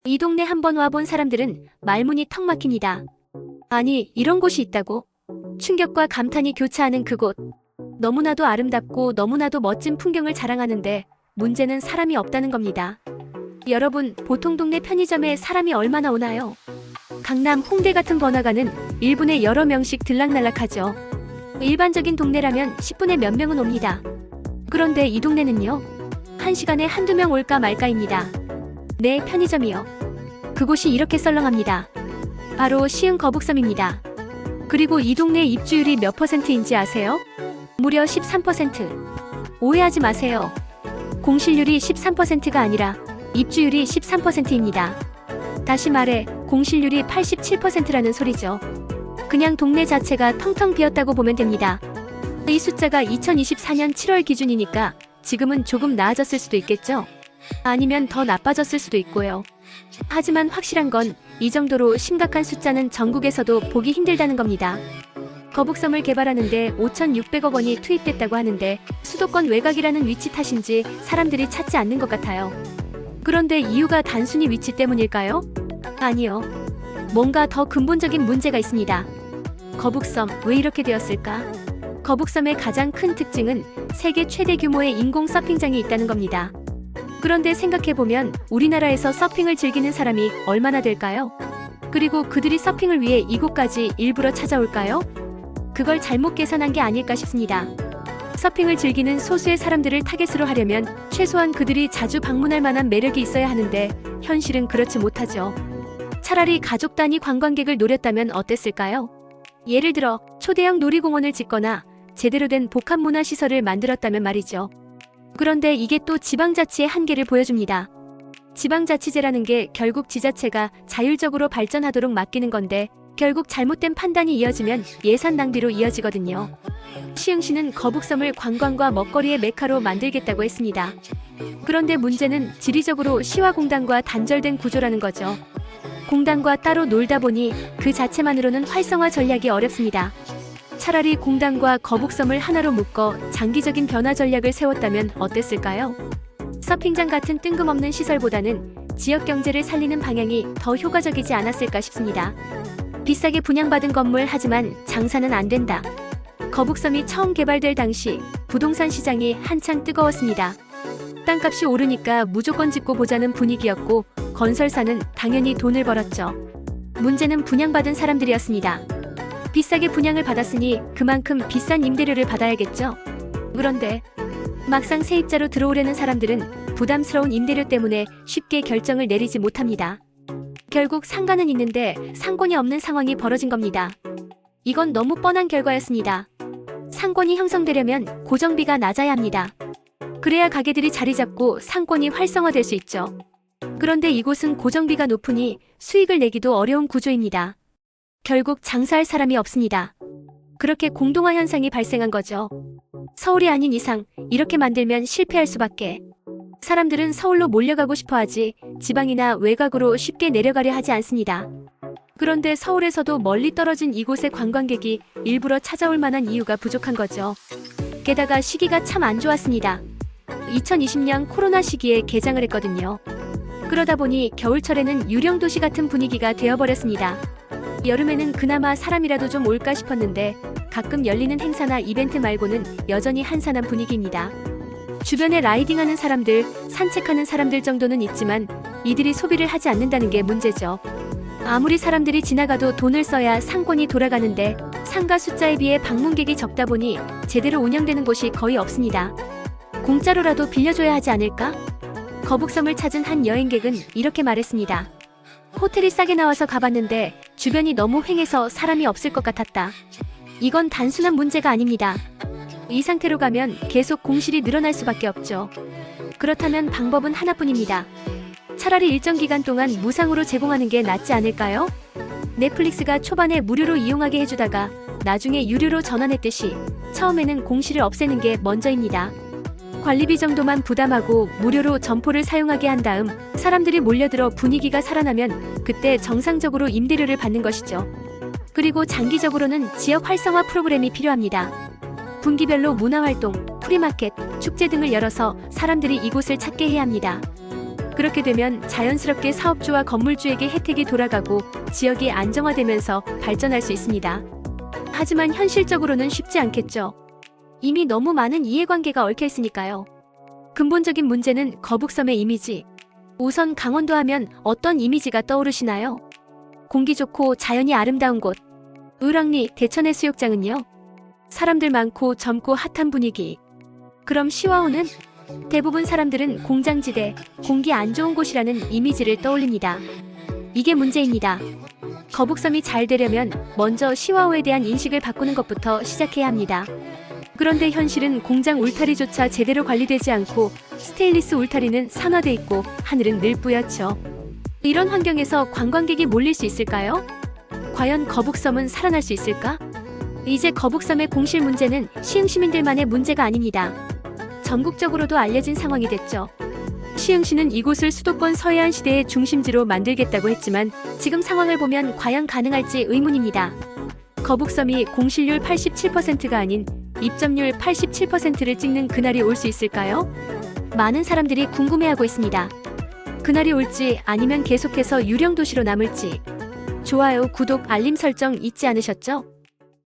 이 동네 한번 와본 사람들은 말문이 턱 막힙니다. 아니, 이런 곳이 있다고? 충격과 감탄이 교차하는 그곳. 너무나도 아름답고 너무나도 멋진 풍경을 자랑하는데 문제는 사람이 없다는 겁니다. 여러분, 보통 동네 편의점에 사람이 얼마나 오나요? 강남, 홍대 같은 번화가는 1분에 여러 명씩 들락날락하죠. 일반적인 동네라면 10분에 몇 명은 옵니다. 그런데 이 동네는요? 1시간에 한두 명 올까 말까입니다. 네, 편의점이요. 그곳이 이렇게 썰렁합니다. 바로 시흥 거북섬입니다. 그리고 이 동네 입주율이 몇 %인지 아세요? 무려 13%. 오해하지 마세요. 공실률이 13%가 아니라 입주율이 13%입니다. 다시 말해 공실률이 87%라는 소리죠. 그냥 동네 자체가 텅텅 비었다고 보면 됩니다. 이 숫자가 2024년 7월 기준이니까 지금은 조금 나아졌을 수도 있겠죠? 아니면 더 나빠졌을 수도 있고요. 하지만 확실한 건 이 정도로 심각한 숫자는 전국에서도 보기 힘들다는 겁니다. 거북섬을 개발하는데 5,600억 원이 투입됐다고 하는데 수도권 외곽이라는 위치 탓인지 사람들이 찾지 않는 것 같아요. 그런데 이유가 단순히 위치 때문일까요? 아니요. 뭔가 더 근본적인 문제가 있습니다. 거북섬, 왜 이렇게 되었을까? 거북섬의 가장 큰 특징은 세계 최대 규모의 인공 서핑장이 있다는 겁니다. 그런데 생각해보면 우리나라에서 서핑을 즐기는 사람이 얼마나 될까요? 그리고 그들이 서핑을 위해 이곳까지 일부러 찾아올까요? 그걸 잘못 계산한 게 아닐까 싶습니다. 서핑을 즐기는 소수의 사람들을 타겟으로 하려면 최소한 그들이 자주 방문할 만한 매력이 있어야 하는데 현실은 그렇지 못하죠. 차라리 가족 단위 관광객을 노렸다면 어땠을까요? 예를 들어 초대형 놀이공원을 짓거나 제대로 된 복합문화시설을 만들었다면 말이죠. 그런데 이게 또 지방자치의 한계를 보여줍니다. 지방자치제라는 게 결국 지자체가 자율적으로 발전하도록 맡기는 건데 결국 잘못된 판단이 이어지면 예산 낭비로 이어지거든요. 시흥시는 거북섬을 관광과 먹거리의 메카로 만들겠다고 했습니다. 그런데 문제는 지리적으로 시와 공단과 단절된 구조라는 거죠. 공단과 따로 놀다 보니 그 자체만으로는 활성화 전략이 어렵습니다. 차라리 공단과 거북섬을 하나로 묶어 장기적인 변화 전략을 세웠다면 어땠을까요? 서핑장 같은 뜬금없는 시설보다는 지역 경제를 살리는 방향이 더 효과적이지 않았을까 싶습니다. 비싸게 분양받은 건물 하지만 장사는 안 된다. 거북섬이 처음 개발될 당시 부동산 시장이 한창 뜨거웠습니다. 땅값이 오르니까 무조건 짓고 보자는 분위기였고 건설사는 당연히 돈을 벌었죠. 문제는 분양받은 사람들이었습니다. 비싸게 분양을 받았으니 그만큼 비싼 임대료를 받아야겠죠. 그런데 막상 세입자로 들어오려는 사람들은 부담스러운 임대료 때문에 쉽게 결정을 내리지 못합니다. 결국 상가는 있는데 상권이 없는 상황이 벌어진 겁니다. 이건 너무 뻔한 결과였습니다. 상권이 형성되려면 고정비가 낮아야 합니다. 그래야 가게들이 자리 잡고 상권이 활성화될 수 있죠. 그런데 이곳은 고정비가 높으니 수익을 내기도 어려운 구조입니다. 결국 장사할 사람이 없습니다. 그렇게 공동화 현상이 발생한 거죠. 서울이 아닌 이상 이렇게 만들면 실패할 수밖에. 사람들은 서울로 몰려가고 싶어 하지 지방이나 외곽으로 쉽게 내려가려 하지 않습니다. 그런데 서울에서도 멀리 떨어진 이곳에 관광객이 일부러 찾아올 만한 이유가 부족한 거죠. 게다가 시기가 참 안 좋았습니다. 2020년 코로나 시기에 개장을 했거든요. 그러다 보니 겨울철에는 유령도시 같은 분위기가 되어버렸습니다. 여름에는 그나마 사람이라도 좀 올까 싶었는데 가끔 열리는 행사나 이벤트 말고는 여전히 한산한 분위기입니다. 주변에 라이딩하는 사람들, 산책하는 사람들 정도는 있지만 이들이 소비를 하지 않는다는 게 문제죠. 아무리 사람들이 지나가도 돈을 써야 상권이 돌아가는데 상가 숫자에 비해 방문객이 적다 보니 제대로 운영되는 곳이 거의 없습니다. 공짜로라도 빌려줘야 하지 않을까? 거북섬을 찾은 한 여행객은 이렇게 말했습니다. 호텔이 싸게 나와서 가봤는데 주변이 너무 휑해서 사람이 없을 것 같았다. 이건 단순한 문제가 아닙니다. 이 상태로 가면 계속 공실이 늘어날 수밖에 없죠. 그렇다면 방법은 하나뿐입니다. 차라리 일정 기간 동안 무상으로 제공하는 게 낫지 않을까요? 넷플릭스가 초반에 무료로 이용하게 해주다가 나중에 유료로 전환했듯이 처음에는 공실을 없애는 게 먼저입니다. 관리비 정도만 부담하고 무료로 점포를 사용하게 한 다음 사람들이 몰려들어 분위기가 살아나면 그때 정상적으로 임대료를 받는 것이죠. 그리고 장기적으로는 지역 활성화 프로그램이 필요합니다. 분기별로 문화활동, 프리마켓, 축제 등을 열어서 사람들이 이곳을 찾게 해야 합니다. 그렇게 되면 자연스럽게 사업주와 건물주에게 혜택이 돌아가고 지역이 안정화되면서 발전할 수 있습니다. 하지만 현실적으로는 쉽지 않겠죠. 이미 너무 많은 이해관계가 얽혀 있으니까요. 근본적인 문제는 거북섬의 이미지. 우선 강원도 하면 어떤 이미지가 떠오르시나요? 공기 좋고 자연이 아름다운 곳. 을왕리 대천해 수욕장은요? 사람들 많고 젊고 핫한 분위기. 그럼 시와호는? 대부분 사람들은 공장지대, 공기 안 좋은 곳이라는 이미지를 떠올립니다. 이게 문제입니다. 거북섬이 잘 되려면 먼저 시와호에 대한 인식을 바꾸는 것부터 시작해야 합니다. 그런데 현실은 공장 울타리조차 제대로 관리되지 않고 스테인리스 울타리는 산화돼 있고 하늘은 늘 뿌옇죠. 이런 환경에서 관광객이 몰릴 수 있을까요? 과연 거북섬은 살아날 수 있을까? 이제 거북섬의 공실 문제는 시흥 시민들만의 문제가 아닙니다. 전국적으로도 알려진 상황이 됐죠. 시흥시는 이곳을 수도권 서해안 시대의 중심지로 만들겠다고 했지만 지금 상황을 보면 과연 가능할지 의문입니다. 거북섬이 공실률 87%가 아닌 입점률 87%를 찍는 그날이 올 수 있을까요? 많은 사람들이 궁금해하고 있습니다. 그날이 올지 아니면 계속해서 유령 도시로 남을지. 좋아요, 구독, 알림 설정 잊지 않으셨죠?